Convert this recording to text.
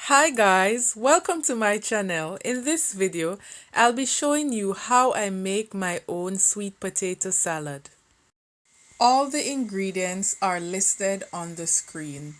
Hi guys, welcome to my channel. In this video, I'll be showing you how I make my own sweet potato salad. All the ingredients are listed on the screen.